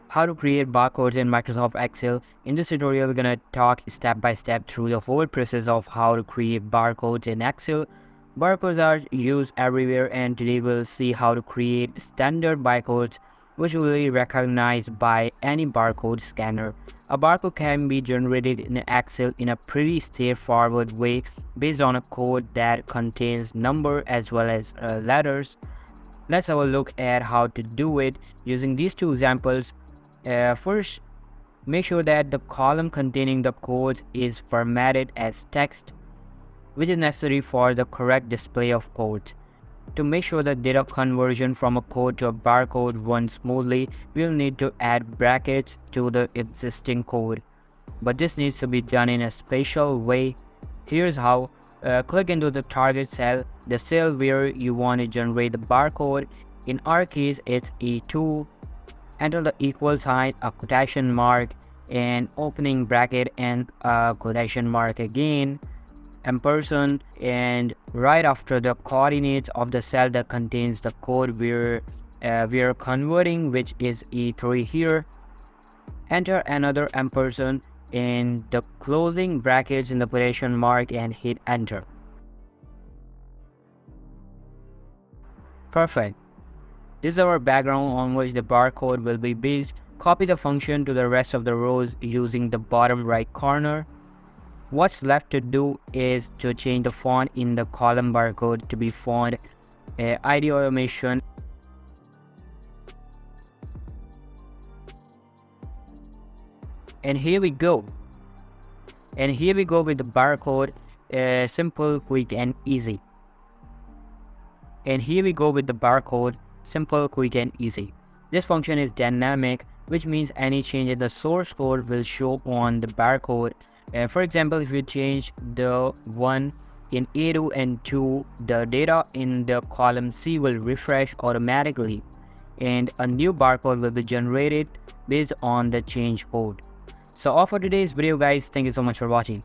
How to create barcodes in Microsoft Excel. In this tutorial, we're going to talk step by step through the whole process of how to create barcodes in Excel. Barcodes are used everywhere, and today we'll see how to create standard barcodes which will be recognized by any barcode scanner. A barcode can be generated in Excel in a pretty straightforward way based on a code that contains number as well as letters. Let's have a look at how to do it using these two examples. First, make sure that the column containing the codes is formatted as text, which is necessary for the correct display of codes. To make sure the data conversion from a code to a barcode runs smoothly, we'll need to add brackets to the existing code. But this needs to be done in a special way. Here's how. Click into the target cell, the cell where you want to generate the barcode. In our case, it's E2. Enter the equal sign, a quotation mark, an opening bracket, and a quotation mark again, ampersand, and right after the coordinates of the cell that contains the code we are converting, which is E3 here, enter another ampersand in the closing brackets in the quotation mark and hit enter. Perfect. This is our background on which the barcode will be based. Copy the function to the rest of the rows using the bottom right corner. What's left to do is to change the font in the column barcode to be font ID automation. And here we go. And here we go with the barcode, simple, quick, and easy. And here we go with the barcode, simple, quick, and easy. This function is dynamic, which means any change in the source code will show on the barcode. For example, if you change the 1 in A2 and 2, the data in the column C will refresh automatically, and a new barcode will be generated based on the change code. So all for today's video, guys. Thank you so much for watching.